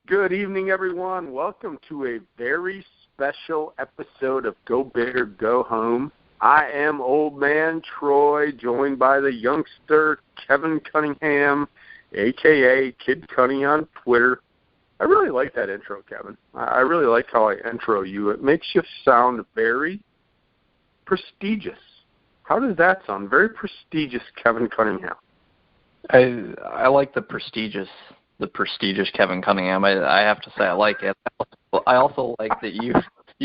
Good evening, everyone. Welcome to a very special episode of Go Big or Go Home. I am Old Man Troy, joined by the youngster Kevin Cunningham, a.k.a. Kid Cunny on Twitter. I really like that intro, Kevin. I really like how I intro you. It makes you sound very prestigious. How does that sound? Very prestigious, Kevin Cunningham. I like the prestigious Kevin Cunningham. I have to say I like it. I also like that you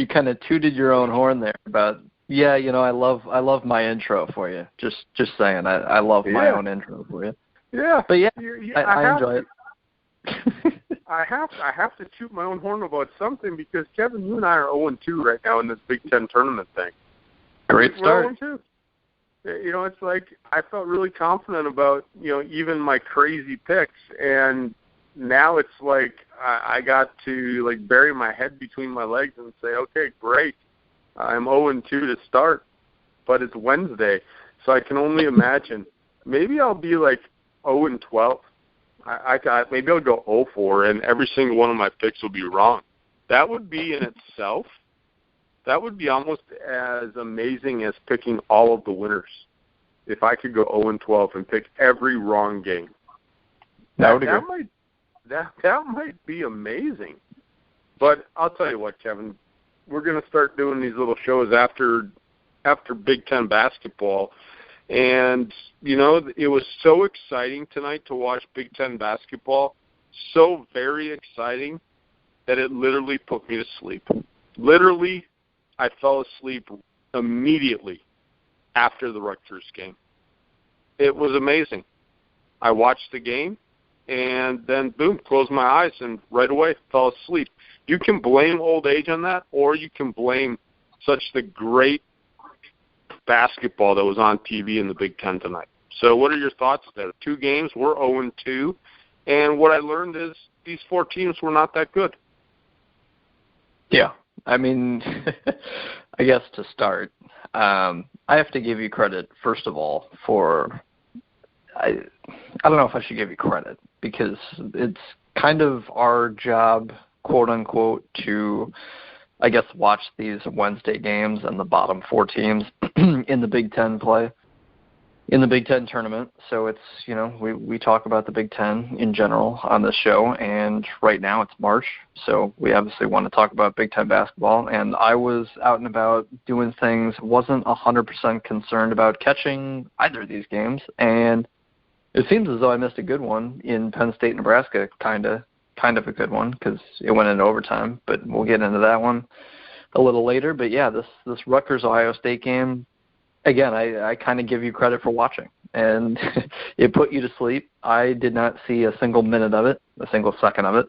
kind of tooted your own horn there about, yeah, you know, I love my intro for you. Just saying, I love my own intro for you. Yeah. But yeah, I enjoy it. I have to toot my own horn about something because, Kevin, you and I are 0-2 right now in this Big Ten tournament thing. Great start. We're 0-2. You know, it's like I felt really confident about, you know, even my crazy picks, and now it's like I got to, like, bury my head between my legs and say, okay, great, I'm 0-2 to start, but it's Wednesday, so I can only imagine. Maybe I'll be like 0-12. Maybe I'll go 0-4, and every single one of my picks will be wrong. That would be in itself. That would be almost as amazing as picking all of the winners. If I could go 0-12 and pick every wrong game, that might be amazing. But I'll tell you what, Kevin, we're going to start doing these little shows after Big Ten basketball. And, you know, it was so exciting tonight to watch Big Ten basketball, so very exciting that it literally put me to sleep. Literally, I fell asleep immediately after the Rutgers game. It was amazing. I watched the game and then, boom, closed my eyes and right away fell asleep. You can blame old age on that, or you can blame such the great basketball that was on TV in the Big Ten tonight. So what are your thoughts there? 2 games, we're 0-2, and what I learned is these 4 teams were not that good. Yeah. I mean, I guess to start, I have to give you credit, first of all, for I don't know if I should give you credit because it's kind of our job, quote unquote, to, I guess, watch these Wednesday games and the bottom 4 teams in the Big Ten play, in the Big Ten tournament. So it's, you know, we talk about the Big Ten in general on this show, and right now it's March, so we obviously want to talk about Big Ten basketball. And I was out and about doing things, wasn't 100% concerned about catching either of these games, and it seems as though I missed a good one in Penn State, Nebraska, kind of a good one because it went into overtime, but we'll get into that one a little later. But yeah, this Rutgers-Ohio State game, again, I kind of give you credit for watching, and it put you to sleep. I did not see a single minute of it, a single second of it,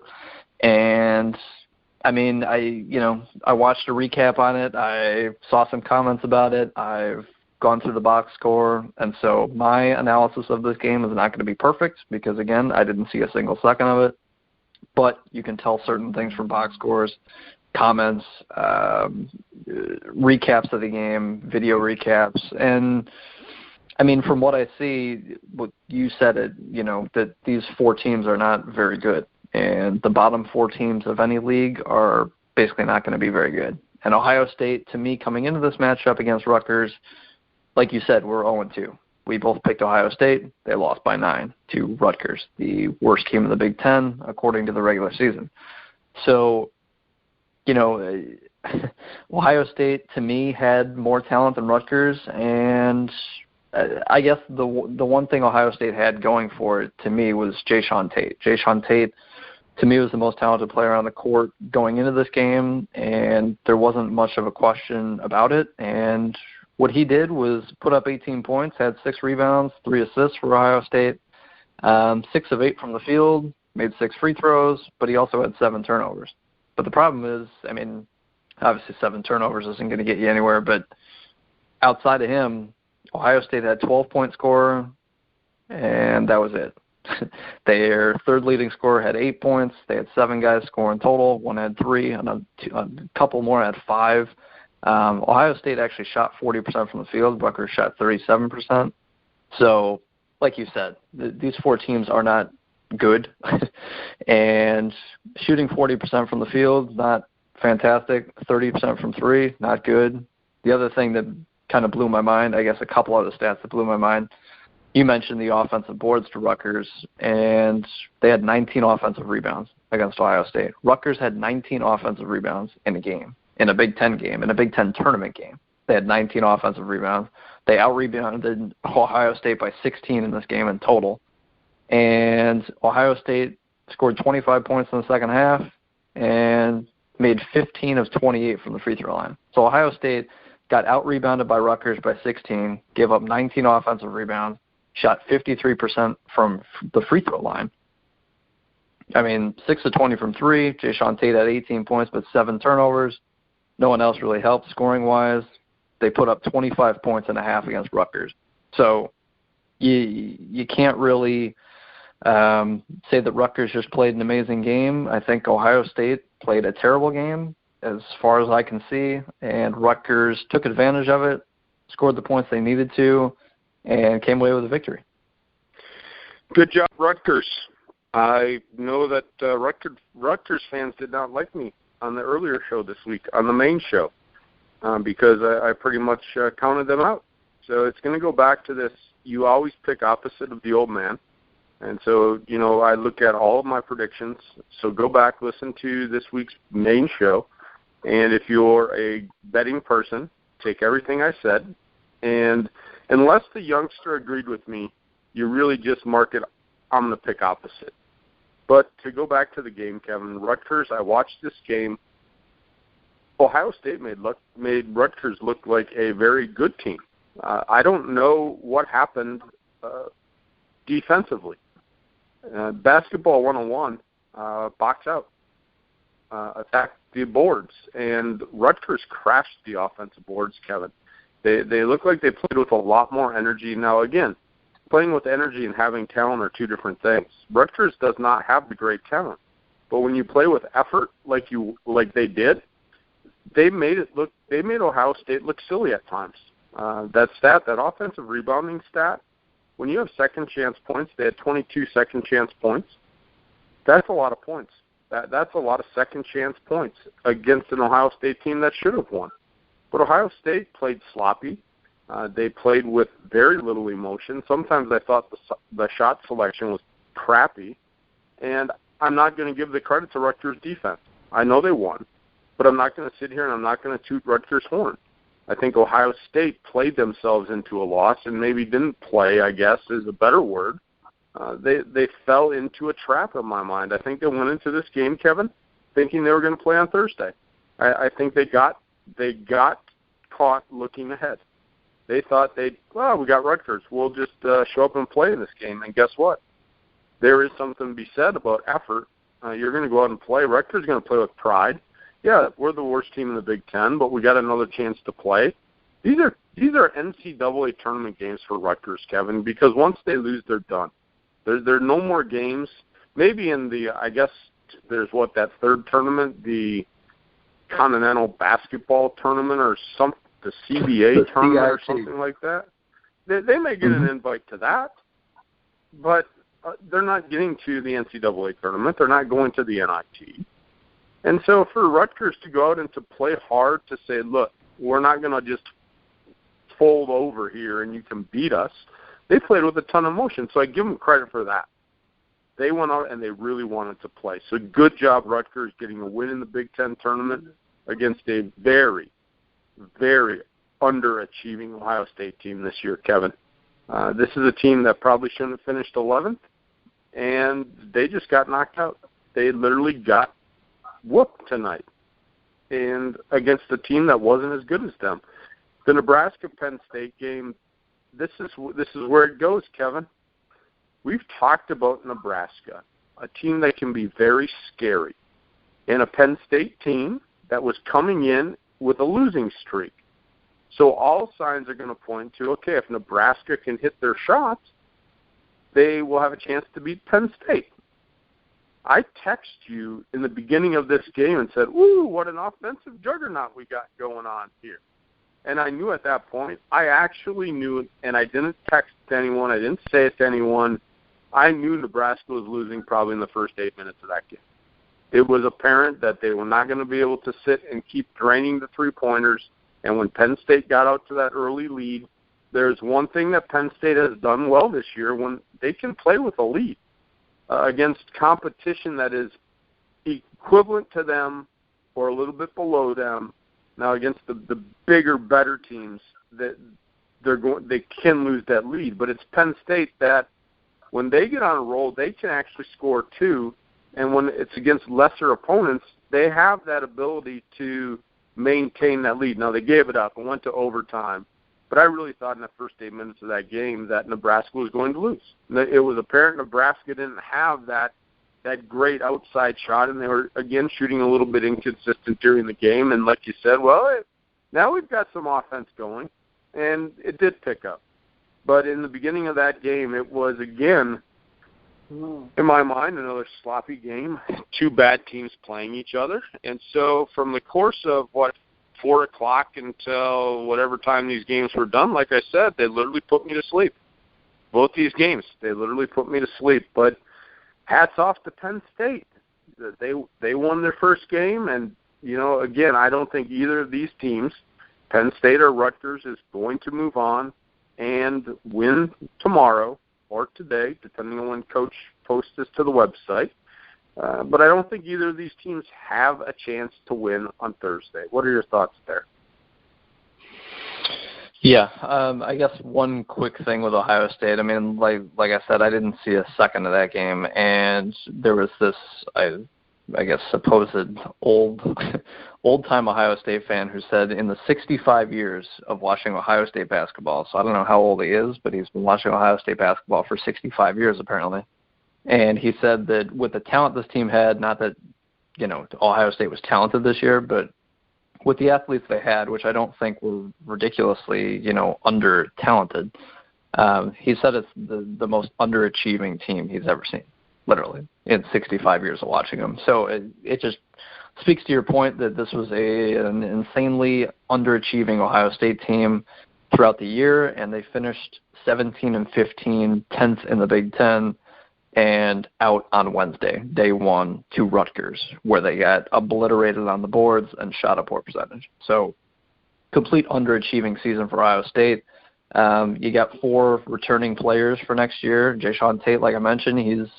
and I mean, I watched a recap on it. I saw some comments about it. I've gone through the box score, and so my analysis of this game is not going to be perfect because, again, I didn't see a single second of it, but you can tell certain things from box scores, comments, recaps of the game, video recaps, and I mean, from what I see, what you said it, you know, that these 4 teams are not very good, and the bottom 4 teams of any league are basically not going to be very good. And Ohio State, to me, coming into this matchup against Rutgers, like you said, we're 0-2. We both picked Ohio State. They lost by 9 to Rutgers, the worst team in the Big Ten, according to the regular season. So, you know, Ohio State, to me, had more talent than Rutgers, and I guess the one thing Ohio State had going for it, to me, was Jayshawn Tate. Jayshawn Tate, to me, was the most talented player on the court going into this game, and there wasn't much of a question about it. And what he did was put up 18 points, had 6 rebounds, 3 assists for Ohio State, 6 of 8 from the field, made 6 free throws, but he also had 7 turnovers. But the problem is, I mean, obviously 7 turnovers isn't going to get you anywhere, but outside of him, Ohio State had 12-point scorer, and that was it. Their third leading scorer had 8 points. They had 7 guys scoring total. One had 3, and a couple more had 5. Ohio State actually shot 40% from the field. Rutgers shot 37%. So, like you said, these 4 teams are not good. And shooting 40% from the field, not fantastic. 30% from three, not good. The other thing that kind of blew my mind, I guess a couple other stats that blew my mind, you mentioned the offensive boards to Rutgers, and they had 19 offensive rebounds against Ohio State. Rutgers had 19 offensive rebounds in a game, in a Big Ten game, in a Big Ten tournament game. They had 19 offensive rebounds. They out-rebounded Ohio State by 16 in this game in total. And Ohio State scored 25 points in the second half and made 15 of 28 from the free throw line. So Ohio State got out-rebounded by Rutgers by 16, gave up 19 offensive rebounds, shot 53% from the free throw line. I mean, 6 of 20 from three. Jayshawn Tate had 18 points but 7 turnovers. No one else really helped scoring-wise. They put up 25 points and a half against Rutgers. So you can't really say that Rutgers just played an amazing game. I think Ohio State played a terrible game as far as I can see, and Rutgers took advantage of it, scored the points they needed to, and came away with a victory. Good job, Rutgers. I know that Rutgers fans did not like me on the earlier show this week, on the main show, because I pretty much counted them out. So it's going to go back to this, you always pick opposite of the old man. And so, I look at all of my predictions. So go back, listen to this week's main show. And if you're a betting person, take everything I said. And unless the youngster agreed with me, you really just mark it, I'm going to pick opposite. But to go back to the game, Kevin, Rutgers, I watched this game. Ohio State made Rutgers look like a very good team. I don't know what happened defensively. Basketball 101, box out, attack the boards, and Rutgers crashed the offensive boards, Kevin. They look like they played with a lot more energy. Now, again, playing with energy and having talent are two different things. Rutgers does not have the great talent, but when you play with effort like they did, they made Ohio State look silly at times. That offensive rebounding stat, when you have second chance points, they had 22 second chance points. That's a lot of points. That's a lot of second chance points against an Ohio State team that should have won. But Ohio State played sloppy. They played with very little emotion. Sometimes I thought the shot selection was crappy. And I'm not going to give the credit to Rutgers' defense. I know they won, but I'm not going to sit here and I'm not going to toot Rutgers' horn. I think Ohio State played themselves into a loss, and maybe didn't play, I guess, is a better word. They fell into a trap in my mind. I think they went into this game, Kevin, thinking they were going to play on Thursday. I think they got caught looking ahead. They thought we got Rutgers. We'll just show up and play in this game. And guess what? There is something to be said about effort. You're going to go out and play. Rutgers is going to play with pride. Yeah, we're the worst team in the Big Ten, but we got another chance to play. These are NCAA tournament games for Rutgers, Kevin, because once they lose, they're done. There are no more games. Maybe in there's that third tournament, the Continental Basketball Tournament or the CBA tournament or something like that. They may get an invite to that, but they're not getting to the NCAA tournament. They're not going to the NIT. And so for Rutgers to go out and to play hard, to say, look, we're not going to just fold over here and you can beat us, they played with a ton of emotion. So I give them credit for that. They went out and they really wanted to play. So good job, Rutgers, getting a win in the Big Ten tournament against a very, very underachieving Ohio State team this year, Kevin. This is a team that probably shouldn't have finished 11th, and they just got knocked out. They literally got whooped tonight, and against a team that wasn't as good as them. The Nebraska-Penn State game, this is where it goes, Kevin. We've talked about Nebraska, a team that can be very scary, and a Penn State team that was coming in with a losing streak. So all signs are going to point to, okay, if Nebraska can hit their shots, they will have a chance to beat Penn State. I texted you in the beginning of this game and said, ooh, what an offensive juggernaut we got going on here. And I knew at that point, I actually knew, and I didn't text to anyone, I didn't say it to anyone, I knew Nebraska was losing probably in the first 8 minutes of that game. It was apparent that they were not going to be able to sit and keep draining the three-pointers. And when Penn State got out to that early lead, there's one thing that Penn State has done well this year when they can play with a lead against competition that is equivalent to them or a little bit below them. Now against the bigger, better teams, that they can lose that lead. But it's Penn State that when they get on a roll, they can actually score two. And when it's against lesser opponents, they have that ability to maintain that lead. Now, they gave it up and went to overtime. But I really thought in the first 8 minutes of that game that Nebraska was going to lose. It was apparent Nebraska didn't have that great outside shot, and they were, again, shooting a little bit inconsistent during the game. And like you said, now we've got some offense going, and it did pick up. But in the beginning of that game, it was, again, in my mind, another sloppy game, two bad teams playing each other. And so from the course of, 4 o'clock until whatever time these games were done, like I said, they literally put me to sleep. Both these games, they literally put me to sleep. But hats off to Penn State. They won their first game, and, again, I don't think either of these teams, Penn State or Rutgers, is going to move on and win tomorrow or today, depending on when Coach posts this to the website. But I don't think either of these teams have a chance to win on Thursday. What are your thoughts there? Yeah, I guess one quick thing with Ohio State. I mean, like I said, I didn't see a second of that game, and there was this, I guess, supposed old-time Ohio State fan who said in the 65 years of watching Ohio State basketball, so I don't know how old he is, but he's been watching Ohio State basketball for 65 years apparently, and he said that with the talent this team had, not that, Ohio State was talented this year, but with the athletes they had, which I don't think were ridiculously, under-talented, he said it's the most underachieving team he's ever seen, literally, in 65 years of watching them. So it just speaks to your point that this was an insanely underachieving Ohio State team throughout the year, and they finished 17-15, 10th in the Big Ten, and out on Wednesday, day one, to Rutgers, where they got obliterated on the boards and shot a poor percentage. So complete underachieving season for Ohio State. You got 4 returning players for next year. Jayshawn Tate, like I mentioned, he's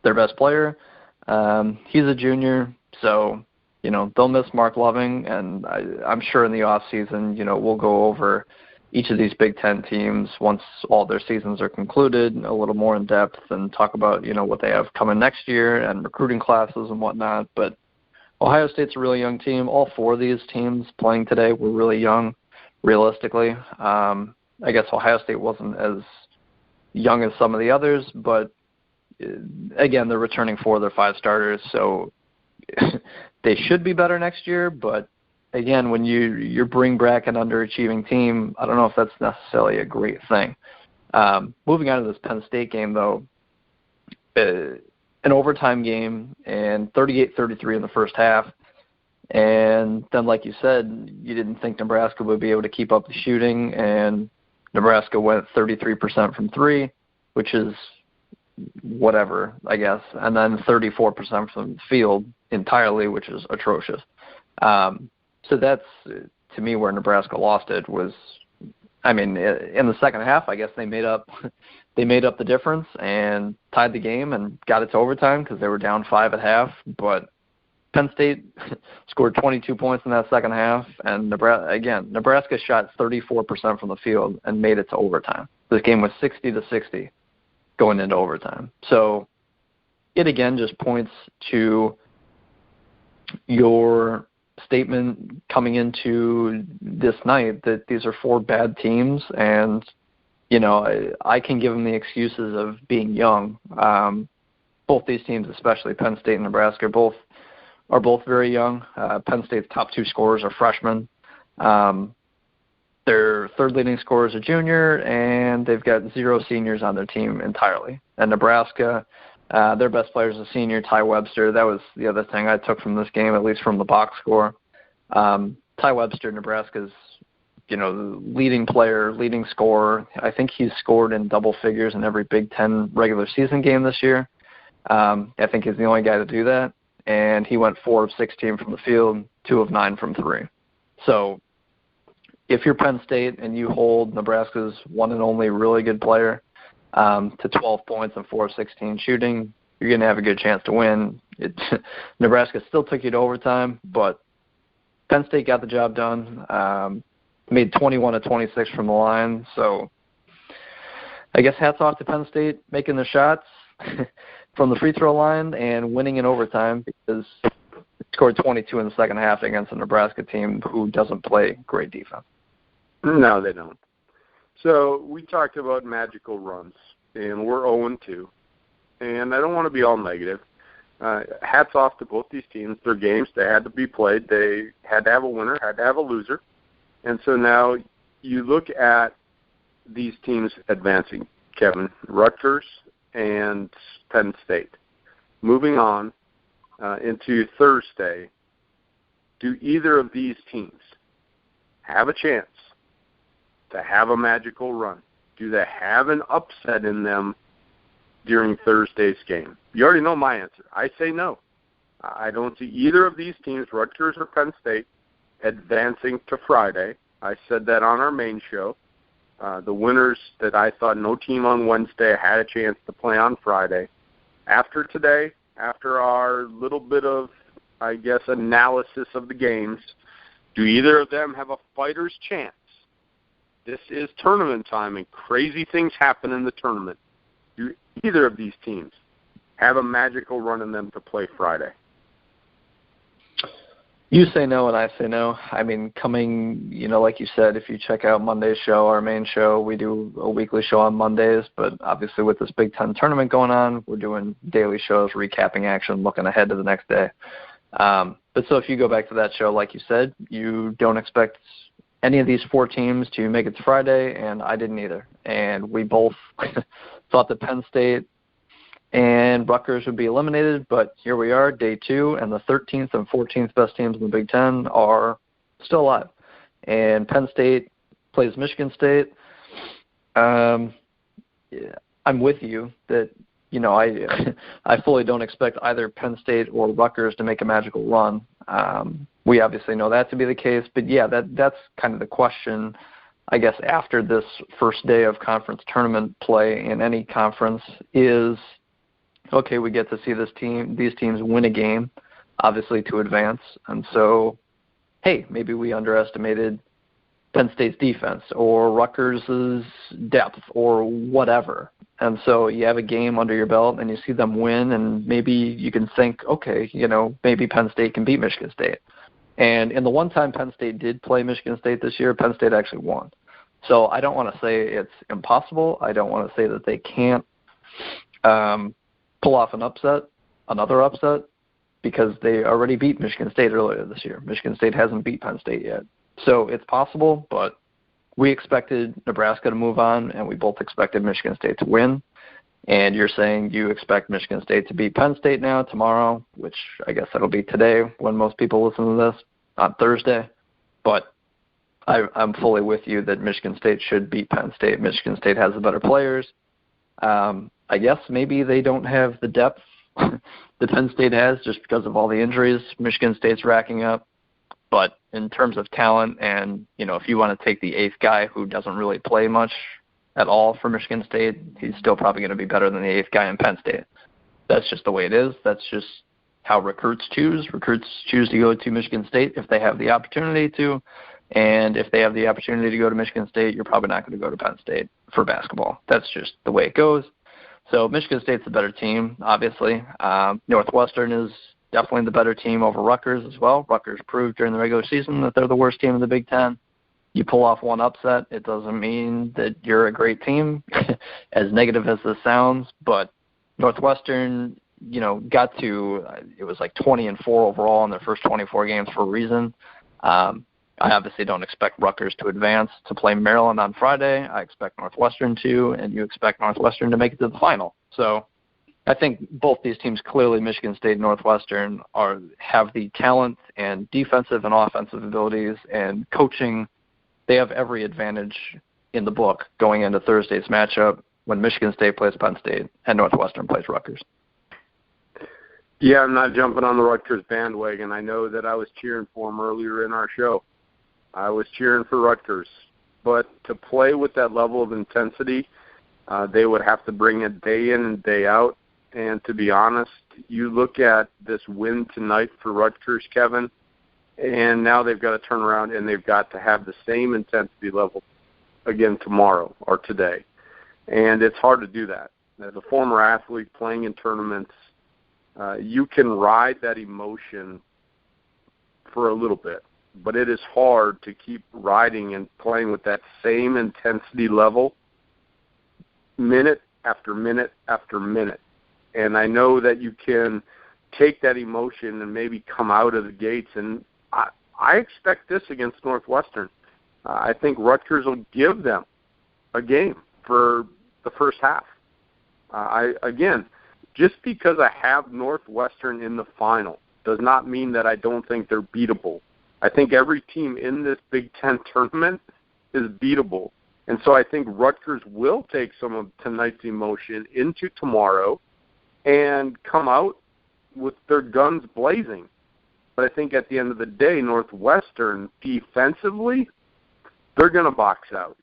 their best player. He's a junior, so, they'll miss Mark Loving, and I'm sure in the off season, we'll go over each of these Big Ten teams once all their seasons are concluded a little more in depth and talk about, what they have coming next year and recruiting classes and whatnot. But Ohio State's a really young team. All 4 of these teams playing today were really young, realistically. I guess Ohio State wasn't as young as some of the others, but again, they're returning 4 of their 5 starters, so they should be better next year. But again, when you bring back an underachieving team, I don't know if that's necessarily a great thing. Moving on to this Penn State game, though, an overtime game, and 38-33 in the first half. And then, like you said, you didn't think Nebraska would be able to keep up the shooting, and Nebraska went 33% from 3, which is whatever, I guess, and then 34% from the field entirely, which is atrocious. So that's, to me, where Nebraska lost it was, in the second half, I guess they made up the difference and tied the game and got it to overtime because they were down 5 at half. But Penn State scored 22 points in that second half, and Nebraska shot 34% from the field and made it to overtime. This game was 60-60 going into overtime. So it again just points to your statement coming into this night that these are 4 bad teams, and I can give them the excuses of being young. Both these teams, especially Penn State and Nebraska, are both very young. Penn State's top 2 scorers are freshmen. Their third leading scorer is a junior, and they've got 0 seniors on their team entirely. And Nebraska, their best player is a senior, Ty Webster. That was the other thing I took from this game, at least from the box score. Ty Webster, Nebraska's the leading player, leading scorer. I think he's scored in double figures in every Big Ten regular season game this year. I think he's the only guy to do that. And he went 4 of 16 from the field, 2 of 9 from 3. So if you're Penn State and you hold Nebraska's one and only really good player to 12 points and 4 of 16 shooting, you're going to have a good chance to win. Nebraska still took you to overtime, but Penn State got the job done, made 21 of 26 from the line. So I guess hats off to Penn State making the shots from the free throw line and winning in overtime, because it scored 22 in the second half against a Nebraska team who doesn't play great defense. No, they don't. So we talked about magical runs, and we're 0-2. And I don't want to be all negative. Hats off to both these teams. Their games, they had to be played. They had to have a winner, had to have a loser. And so now you look at these teams advancing, Kevin, Rutgers and Penn State. Moving on into Thursday, do either of these teams have a chance to have a magical run? Do they have an upset in them during Thursday's game? You already know my answer. I say no. I don't see either of these teams, Rutgers or Penn State, advancing to Friday. I said that on our main show. The winners that I thought no team on Wednesday had a chance to play on Friday. After today, after our little bit of, I guess, analysis of the games, do either of them have a fighter's chance? This is tournament time, and crazy things happen in the tournament. Do either of these teams have a magical run in them to play Friday? You say no, and I say no. I mean, coming, like you said, if you check out Monday's show, our main show, we do a weekly show on Mondays, but obviously with this Big Ten tournament going on, we're doing daily shows, recapping action, looking ahead to the next day. But so if you go back to that show, like you said, you don't expect any of these 4 teams to make it to Friday, and I didn't either. And we both thought that Penn State and Rutgers would be eliminated, but here we are, day 2, and the 13th and 14th best teams in the Big Ten are still alive. And Penn State plays Michigan State. I'm with you that, I fully don't expect either Penn State or Rutgers to make a magical run. We obviously know that to be the case, but yeah, that's kind of the question, I guess, after this first day of conference tournament play in any conference is, okay, we get to see these teams win a game, obviously, to advance. And so, hey, maybe we underestimated Penn State's defense or Rutgers' depth or whatever. And so you have a game under your belt and you see them win, and maybe you can think, okay, maybe Penn State can beat Michigan State. And in the one time Penn State did play Michigan State this year, Penn State actually won. So I don't want to say it's impossible. I don't want to say that they can't pull off another upset, because they already beat Michigan State earlier this year. Michigan State hasn't beat Penn State yet. So it's possible, but we expected Nebraska to move on, and we both expected Michigan State to win. And you're saying you expect Michigan State to beat Penn State now tomorrow, which I guess that'll be today when most people listen to this, on Thursday. But I'm fully with you that Michigan State should beat Penn State. Michigan State has the better players. I guess maybe they don't have the depth that Penn State has just because of all the injuries Michigan State's racking up. But in terms of talent and, if you want to take the 8th guy who doesn't really play much at all for Michigan State, he's still probably going to be better than the 8th guy in Penn State. That's just the way it is. That's just how recruits choose. Recruits choose to go to Michigan State if they have the opportunity to. And if they have the opportunity to go to Michigan State, you're probably not going to go to Penn State for basketball. That's just the way it goes. So Michigan State's the better team, obviously. Northwestern is definitely the better team over Rutgers as well. Rutgers proved during the regular season that they're the worst team in the Big Ten. You pull off one upset, it doesn't mean that you're a great team, as negative as this sounds. But Northwestern, got to, it was like 20-4 overall in their first 24 games for a reason. I obviously don't expect Rutgers to advance to play Maryland on Friday. I expect Northwestern to, and you expect Northwestern to make it to the final. So I think both these teams, clearly Michigan State and Northwestern, have the talent and defensive and offensive abilities and coaching they have every advantage in the book going into Thursday's matchup when Michigan State plays Penn State and Northwestern plays Rutgers. Yeah, I'm not jumping on the Rutgers bandwagon. I know that I was cheering for them earlier in our show. I was cheering for Rutgers. But to play with that level of intensity, they would have to bring it day in and day out. And to be honest, you look at this win tonight for Rutgers, Kevin, and now they've got to turn around and they've got to have the same intensity level again tomorrow or today. And it's hard to do that. As a former athlete playing in tournaments, you can ride that emotion for a little bit, but it is hard to keep riding and playing with that same intensity level minute after minute after minute. And I know that you can take that emotion and maybe come out of the gates, and I expect this against Northwestern. I think Rutgers will give them a game for the first half. Again, just because I have Northwestern in the final does not mean that I don't think they're beatable. I think every team in this Big Ten tournament is beatable. And so I think Rutgers will take some of tonight's emotion into tomorrow and come out with their guns blazing. But I think at the end of the day, Northwestern, defensively, they're going to box out.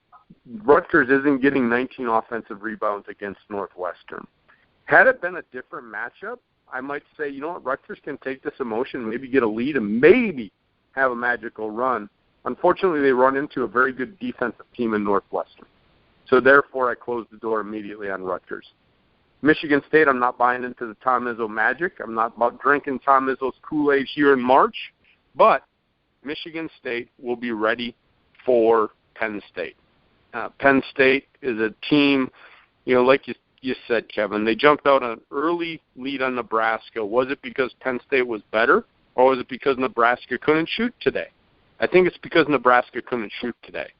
Rutgers isn't getting 19 offensive rebounds against Northwestern. Had it been a different matchup, I might say, you know what, Rutgers can take this emotion, maybe get a lead, and maybe have a magical run. Unfortunately, they run into a very good defensive team in Northwestern. So therefore, I closed the door immediately on Rutgers. Michigan State, I'm not buying into the Tom Izzo magic. I'm not about drinking Tom Izzo's Kool-Aid here in March. But Michigan State will be ready for Penn State. Penn State is a team, like you said, Kevin, they jumped out an early lead on Nebraska. Was it because Penn State was better, or was it because Nebraska couldn't shoot today? I think it's because Nebraska couldn't shoot today.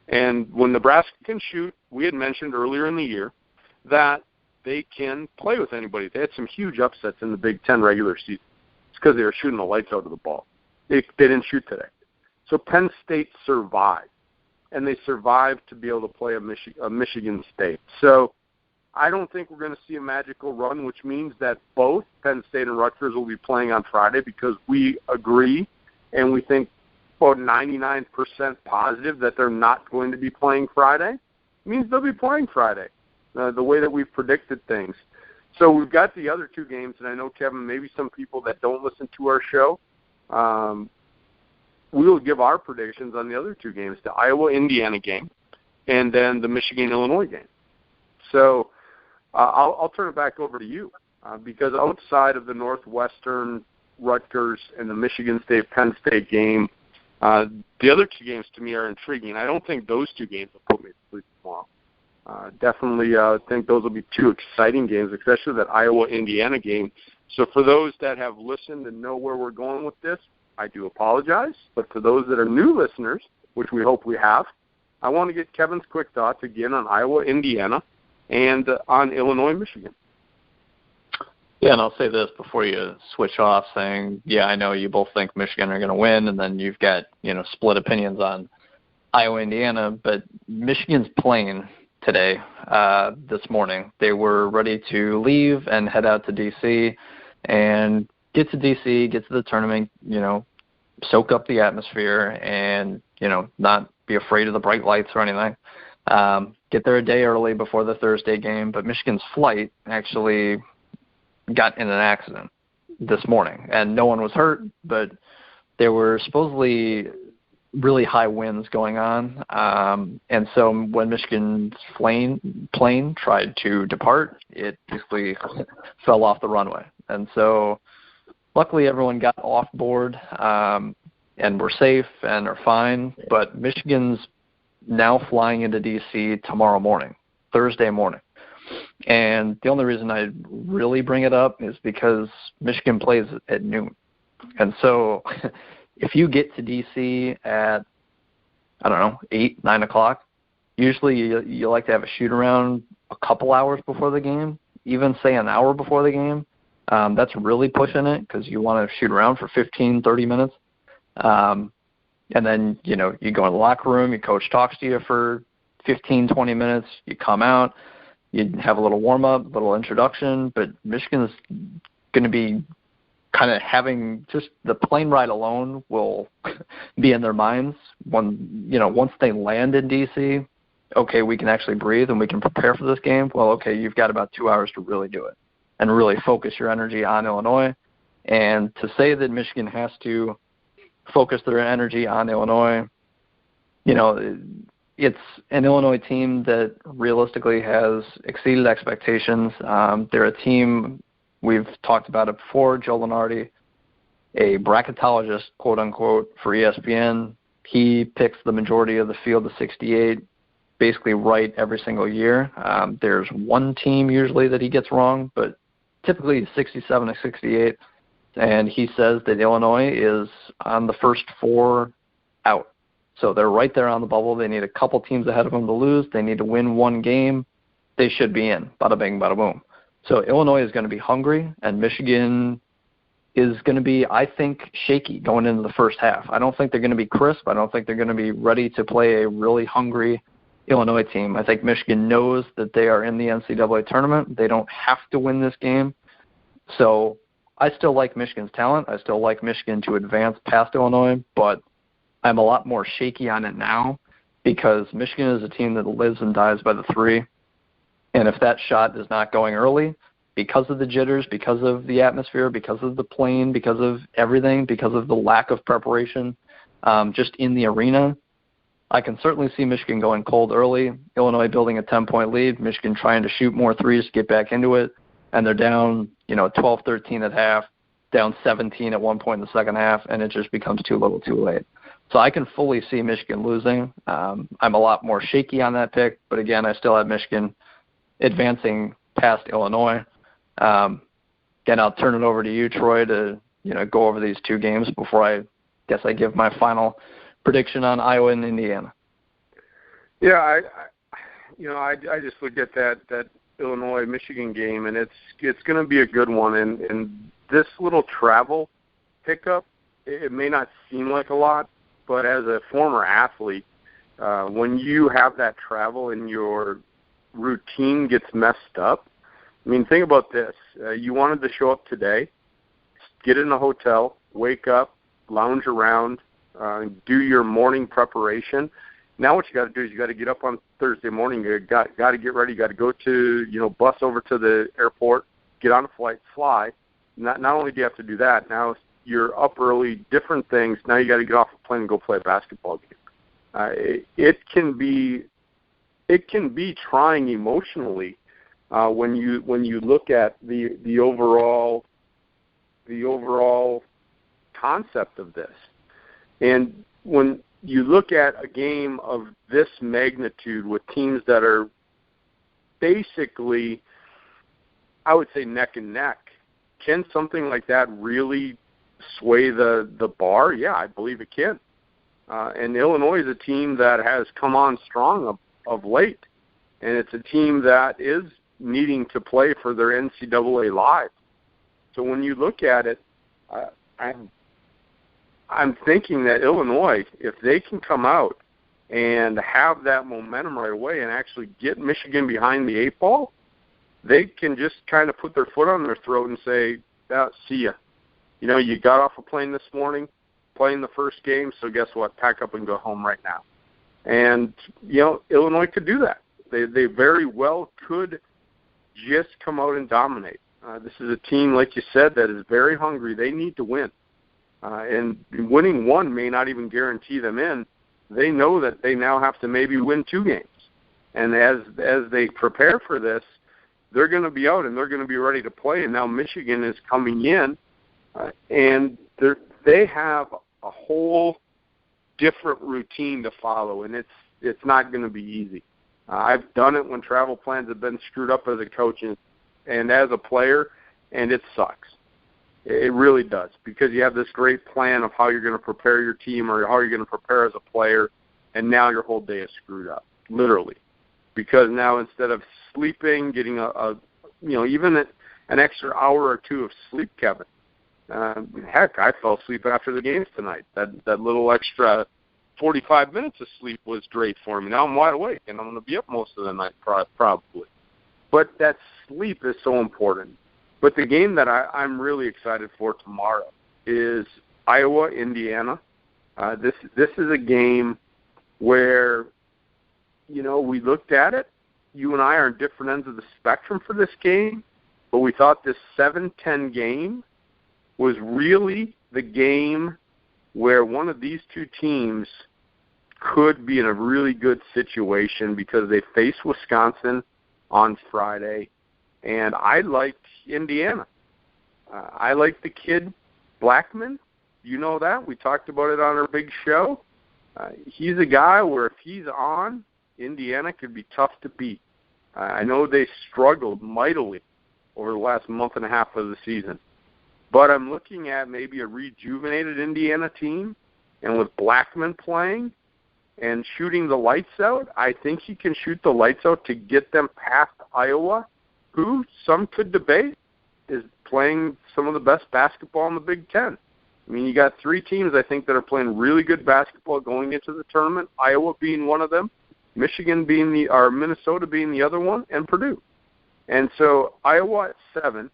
And when Nebraska can shoot, we had mentioned earlier in the year that they can play with anybody. They had some huge upsets in the Big Ten regular season. It's because they were shooting the lights out of the ball. They didn't shoot today. So Penn State survived, and they survived to be able to play a Michigan State. So I don't think we're going to see a magical run, which means that both Penn State and Rutgers will be playing on Friday, because we agree and we think about 99% positive that they're not going to be playing Friday. It means they'll be playing Friday, the way that we've predicted things. So we've got the other two games, and I know, Kevin, maybe some people that don't listen to our show, we will give our predictions on the other two games, the Iowa-Indiana game and then the Michigan-Illinois game. So I'll turn it back over to you, because outside of the Northwestern, Rutgers, and the Michigan State-Penn State game, the other two games to me are intriguing. I don't think those two games will put me to sleep tomorrow. Definitely think those will be two exciting games, especially that Iowa-Indiana game. So for those that have listened and know where we're going with this, I do apologize. But for those that are new listeners, which we hope we have, I want to get Kevin's quick thoughts again on Iowa-Indiana and on Illinois-Michigan. Yeah, and I'll say this before you switch off, saying, yeah, I know you both think Michigan are going to win, and then you've got, split opinions on Iowa, Indiana, but Michigan's playing today, this morning. They were ready to leave and head out to D.C. and get to D.C., get to the tournament, soak up the atmosphere and, not be afraid of the bright lights or anything. Get there a day early before the Thursday game, but Michigan's flight actually got in an accident this morning, and no one was hurt, but there were supposedly really high winds going on, and so when Michigan's plane tried to depart, it basically fell off the runway. And so luckily everyone got off board and were safe and are fine, but Michigan's now flying into D.C. tomorrow morning, Thursday morning. And the only reason I really bring it up is because Michigan plays at noon. And so if you get to D.C. at, 8, 9 o'clock, usually you like to have a shoot-around a couple hours before the game, even say an hour before the game. That's really pushing it because you want to shoot around for 15, 30 minutes. And then, you go in the locker room, your coach talks to you for 15, 20 minutes, you come out, you have a little warm-up, a little introduction, but Michigan's going to be kind of having just the plane ride alone will be in their minds once they land in D.C., okay, we can actually breathe and we can prepare for this game. Well, okay, you've got about 2 hours to really do it and really focus your energy on Illinois. And to say that Michigan has to focus their energy on Illinois, it's an Illinois team that realistically has exceeded expectations. They're a team, we've talked about it before, Joe Lunardi, a bracketologist, quote unquote, for ESPN. He picks the majority of the field of 68 basically right every single year. There's one team usually that he gets wrong, but typically 67 to 68. And he says that Illinois is on the first 4 out. So they're right there on the bubble. They need a couple teams ahead of them to lose. They need to win one game. They should be in. Bada bing, bada boom. So Illinois is going to be hungry, and Michigan is going to be, I think, shaky going into the first half. I don't think they're going to be crisp. I don't think they're going to be ready to play a really hungry Illinois team. I think Michigan knows that they are in the NCAA tournament. They don't have to win this game. So I still like Michigan's talent. I still like Michigan to advance past Illinois, but I'm a lot more shaky on it now because Michigan is a team that lives and dies by the 3. And if that shot is not going early because of the jitters, because of the atmosphere, because of the plane, because of everything, because of the lack of preparation just in the arena, I can certainly see Michigan going cold early, Illinois building a 10-point lead, Michigan trying to shoot more threes to get back into it, and they're down 12-13 at half, down 17 at one point in the second half, and it just becomes too little too late. So I can fully see Michigan losing. I'm a lot more shaky on that pick, but again, I still have Michigan advancing past Illinois. Again, I'll turn it over to you, Troy, to go over these 2 games before I give my final prediction on Iowa and Indiana. Yeah, I just look at that Illinois-Michigan game, and it's going to be a good one. And this little travel pickup, it may not seem like a lot, but as a former athlete, when you have that travel and your routine gets messed up, I mean, think about this. You wanted to show up today, get in a hotel, wake up, lounge around, do your morning preparation. Now what you got to do is you got to get up on Thursday morning. You got to get ready. You got to go to, bus over to the airport, get on a flight, fly. Not only do you have to do that, now you're up early, different things. Now you got to get off a plane and go play a basketball game. It can be trying emotionally when you look at the overall concept of this. And when you look at a game of this magnitude with teams that are basically, I would say, neck and neck, can something like that really sway the bar? Yeah, I believe it can. And Illinois is a team that has come on strong of late, and it's a team that is needing to play for their NCAA lives. So when you look at it, I'm thinking that Illinois, if they can come out and have that momentum right away and actually get Michigan behind the 8 ball, they can just kind of put their foot on their throat and say, see ya. You got off a plane this morning, playing the first game, so guess what? Pack up and go home right now. And, Illinois could do that. They very well could just come out and dominate. This is a team, like you said, that is very hungry. They need to win. And winning one may not even guarantee them in. They know that they now have to maybe win 2 games. And as they prepare for this, they're going to be out and they're going to be ready to play. And now Michigan is coming in, and they have a whole different routine to follow, and it's not going to be easy. I've done it when travel plans have been screwed up as a coach and as a player, and it sucks. It really does, because you have this great plan of how you're going to prepare your team or how you're going to prepare as a player, and now your whole day is screwed up, literally. Because now instead of sleeping, getting even an extra hour or 2 of sleep, Kevin. Heck, I fell asleep after the games tonight. That little extra 45 minutes of sleep was great for me. Now I'm wide awake, and I'm going to be up most of the night probably. But that sleep is so important. But the game that I'm really excited for tomorrow is Iowa, Indiana. This is a game where, we looked at it. You and I are on different ends of the spectrum for this game, but we thought this 7-10 game was really the game where one of these two teams could be in a really good situation because they face Wisconsin on Friday, and I liked Indiana. I like the kid Blackman. You know that. We talked about it on our big show. He's a guy where if he's on, Indiana could be tough to beat. I know they struggled mightily over the last month and a half of the season. But I'm looking at maybe a rejuvenated Indiana team, and with Blackman playing and shooting the lights out, I think he can shoot the lights out to get them past Iowa, who some could debate is playing some of the best basketball in the Big Ten. I mean, you got three teams, I think, that are playing really good basketball going into the tournament, Iowa being one of them, Minnesota being the other one, and Purdue. And so Iowa at 7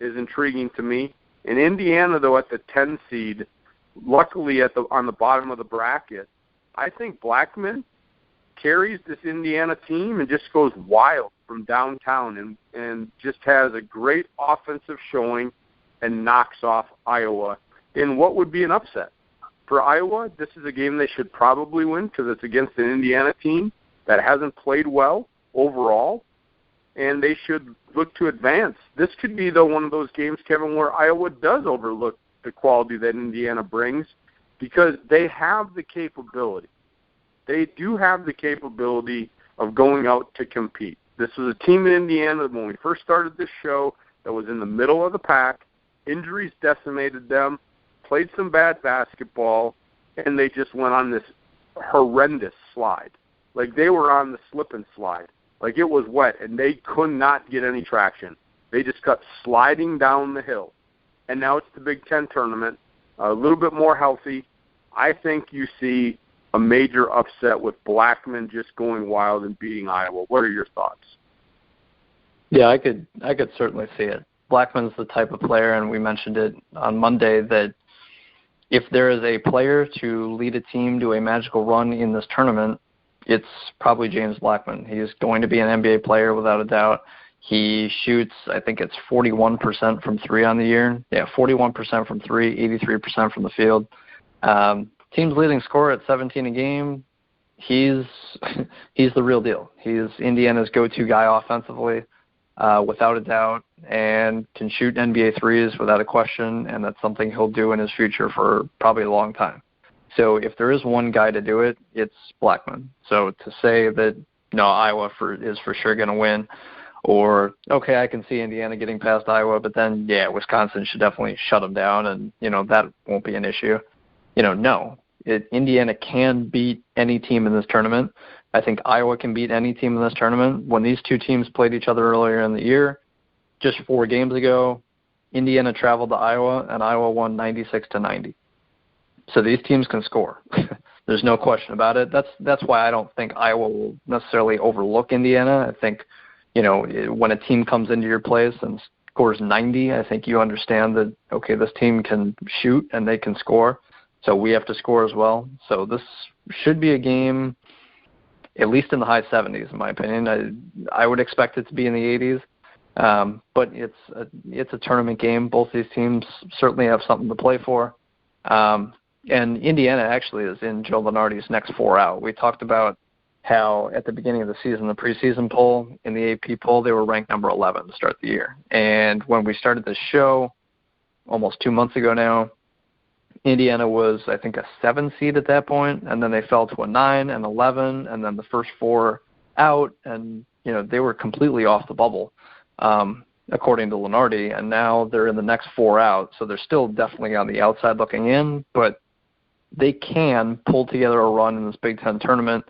is intriguing to me. And Indiana, though, at the 10 seed, luckily on the bottom of the bracket, I think Blackman carries this Indiana team and just goes wild from downtown and just has a great offensive showing and knocks off Iowa in what would be an upset. For Iowa, this is a game they should probably win because it's against an Indiana team that hasn't played well overall, and they should look to advance. This could be, though, one of those games, Kevin, where Iowa does overlook the quality that Indiana brings because they have the capability. They do have the capability of going out to compete. This was a team in Indiana when we first started this show that was in the middle of the pack. Injuries decimated them, played some bad basketball, and they just went on this horrendous slide. Like they were on the slip and slide. Like it was wet, and they could not get any traction. They just kept sliding down the hill. And now it's the Big Ten tournament, a little bit more healthy. I think you see a major upset with Blackman just going wild and beating Iowa. What are your thoughts? Yeah, I could certainly see it. Blackman's the type of player, and we mentioned it on Monday, that if there is a player to lead a team to a magical run in this tournament, it's probably James Blackman. He is going to be an NBA player without a doubt. He shoots, I think it's 41% from 3 on the year. Yeah, 41% from 3, 83% from the field. Team's leading scorer at 17 a game. He's the real deal. He's Indiana's go-to guy offensively, without a doubt, and can shoot NBA threes without a question, and that's something he'll do in his future for probably a long time. So if there is one guy to do it, it's Blackman. So to say that, no, Iowa is for sure going to win, or, okay, I can see Indiana getting past Iowa, but then, yeah, Wisconsin should definitely shut them down, and, that won't be an issue. No. Indiana can beat any team in this tournament. I think Iowa can beat any team in this tournament. When these two teams played each other earlier in the year, just 4 games ago, Indiana traveled to Iowa, and Iowa won 96-90. So these teams can score. There's no question about it. That's why I don't think Iowa will necessarily overlook Indiana. I think, when a team comes into your place and scores 90, I think you understand that, okay, this team can shoot and they can score, so we have to score as well. So this should be a game at least in the high 70s, in my opinion. I would expect it to be in the 80s, but it's a tournament game. Both these teams certainly have something to play for. And Indiana actually is in Joe Lunardi's next 4 out. We talked about how at the beginning of the season, the preseason poll, in the AP poll, they were ranked number 11 to start the year. And when we started this show almost 2 months ago now, Indiana was, I think, a 7 seed at that point, and then they fell to a 9 and 11, and then the first 4 out, and, they were completely off the bubble, according to Lunardi, and now they're in the next 4 out, so they're still definitely on the outside looking in, but they can pull together a run in this Big Ten tournament.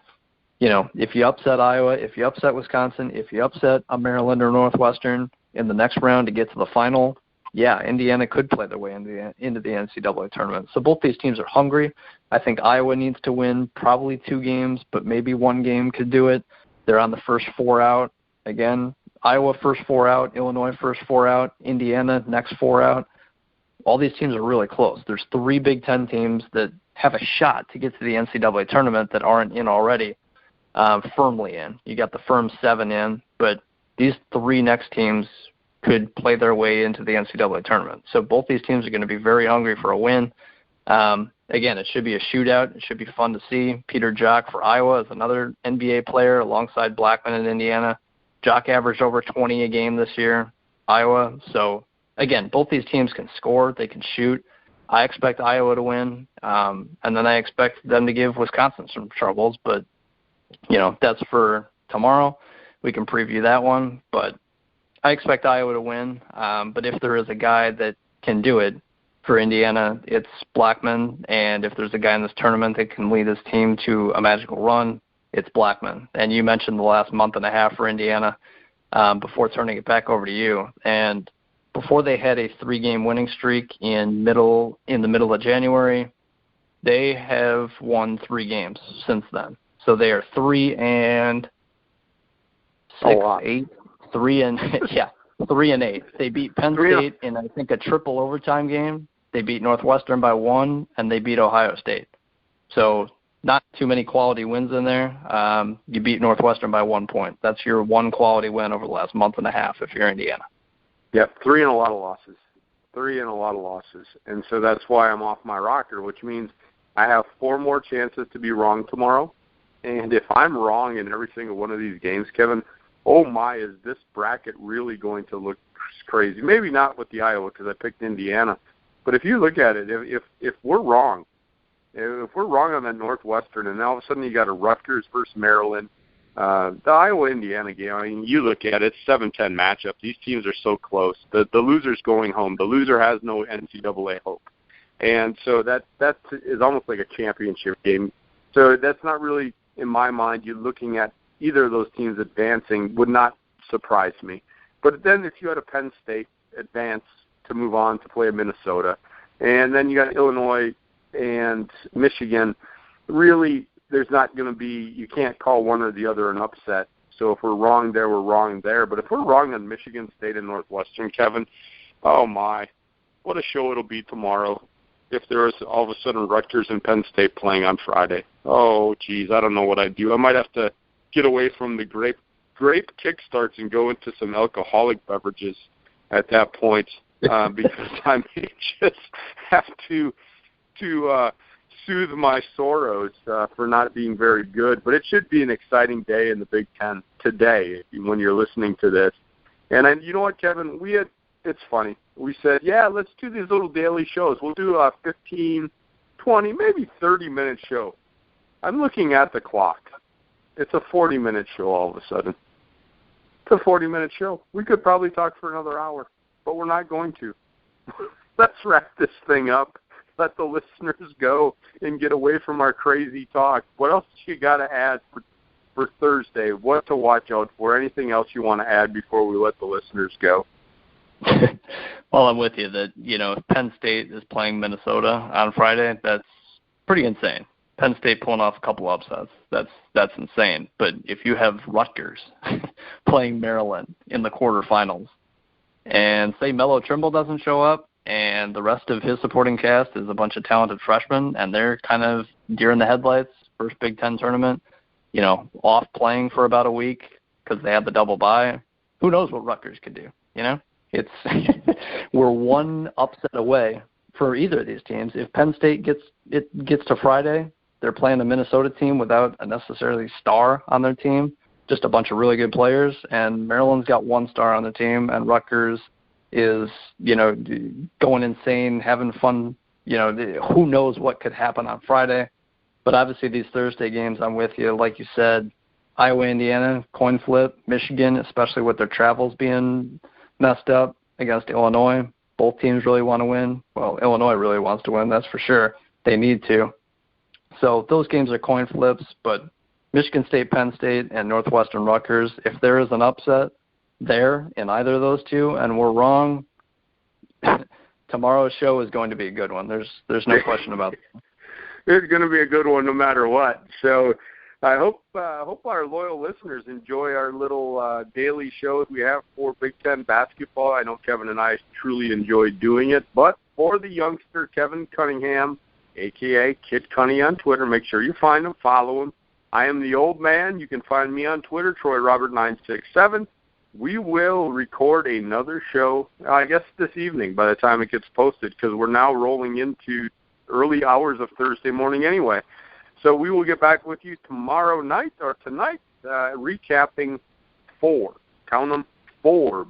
If you upset Iowa, if you upset Wisconsin, if you upset a Maryland or Northwestern in the next round to get to the final, yeah, Indiana could play their way into the NCAA tournament. So both these teams are hungry. I think Iowa needs to win probably 2 games, but maybe 1 game could do it. They're on the first 4 out. Again, Iowa first 4 out, Illinois first 4 out, Indiana next 4 out. All these teams are really close. There's 3 Big Ten teams that have a shot to get to the NCAA tournament that aren't in already, firmly in. You got the firm 7 in, but these 3 next teams could play their way into the NCAA tournament. So both these teams are going to be very hungry for a win. Again, it should be a shootout. It should be fun to see. Peter Jock for Iowa is another NBA player alongside Blackman in Indiana. Jock averaged over 20 a game this year, Iowa. So, again, both these teams can score. They can shoot. I expect Iowa to win, and then I expect them to give Wisconsin some troubles. But, that's for tomorrow. We can preview that one. But I expect Iowa to win, but if there is a guy that can do it for Indiana, it's Blackman, and if there's a guy in this tournament that can lead his team to a magical run, it's Blackman. And you mentioned the last month and a half for Indiana before turning it back over to you. And before they had a 3-game winning streak in the middle of January, they have won 3 games since then. So they are 3-6, 8. 3-8. They beat Penn State in, I think, a triple overtime game. They beat Northwestern by 1, and they beat Ohio State. So not too many quality wins in there. You beat Northwestern by 1 point. That's your 1 quality win over the last month and a half if you're Indiana. Yep, 3 and a lot of losses. 3 and a lot of losses. And so that's why I'm off my rocker, which means I have 4 more chances to be wrong tomorrow. And if I'm wrong in every single one of these games, Kevin, oh my, is this bracket really going to look crazy? Maybe not with the Iowa because I picked Indiana. But if you look at it, if we're wrong, if we're wrong on that Northwestern and all of a sudden you got a Rutgers versus Maryland, the Iowa-Indiana game, I mean, you look at it, 7-10 matchup. These teams are so close. The loser's going home. The loser has no NCAA hope. And so that is almost like a championship game. So that's not really, in my mind, you're looking at either of those teams advancing would not surprise me. But then if you had a Penn State advance to move on to play Minnesota, and then you got Illinois and Michigan, really there's not going to be, you can't call one or the other an upset. So if we're wrong there, we're wrong there. But if we're wrong on Michigan State and Northwestern, Kevin, oh my, what a show it'll be tomorrow if there is all of a sudden Rutgers and Penn State playing on Friday. Oh, geez, I don't know what I'd do. I might have to get away from the grape kickstarts and go into some alcoholic beverages at that point because I may just have to soothe my sorrows for not being very good. But it should be an exciting day in the Big Ten today when you're listening to this. And you know what, Kevin? It's funny. We said, yeah, let's do these little daily shows. We'll do a 15, 20, maybe 30-minute show. I'm looking at the clock. It's a 40-minute show all of a sudden. It's a 40-minute show. We could probably talk for another hour, but we're not going to. Let's wrap this thing up. Let the listeners go and get away from our crazy talk. What else you got to add for Thursday? What to watch out for? Anything else you want to add before we let the listeners go? Well, I'm with you that, if Penn State is playing Minnesota on Friday, that's pretty insane. Penn State pulling off a couple upsets, that's insane. But if you have Rutgers playing Maryland in the quarterfinals, and say Melo Trimble doesn't show up, and the rest of his supporting cast is a bunch of talented freshmen, and they're kind of deer in the headlights, first Big Ten tournament, off playing for about a week because they had the double bye, who knows what Rutgers could do, It's we're one upset away for either of these teams. If Penn State gets to Friday, they're playing a Minnesota team without a necessarily star on their team, just a bunch of really good players. And Maryland's got 1 star on the team, and Rutgers is going insane, having fun. Who knows what could happen on Friday? But obviously these Thursday games, I'm with you. Like you said, Iowa, Indiana, coin flip. Michigan, especially with their travels being messed up against Illinois. Both teams really want to win. Well, Illinois really wants to win, that's for sure. They need to. So those games are coin flips, but Michigan State, Penn State, and Northwestern Rutgers, if there is an upset there in either of those two and we're wrong, tomorrow's show is going to be a good one. There's no question about it. It's going to be a good one no matter what. So I hope our loyal listeners enjoy our little daily shows we have for Big Ten basketball. I know Kevin and I truly enjoy doing it. But for the youngster, Kevin Cunningham, a.k.a. Kid Cunny on Twitter, make sure you find him, follow him. I am the old man. You can find me on Twitter, TroyRobert967. We will record another show, I guess this evening by the time it gets posted, because we're now rolling into early hours of Thursday morning anyway. So we will get back with you tomorrow night or tonight, recapping 4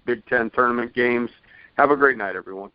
Big Ten tournament games. Have a great night, everyone.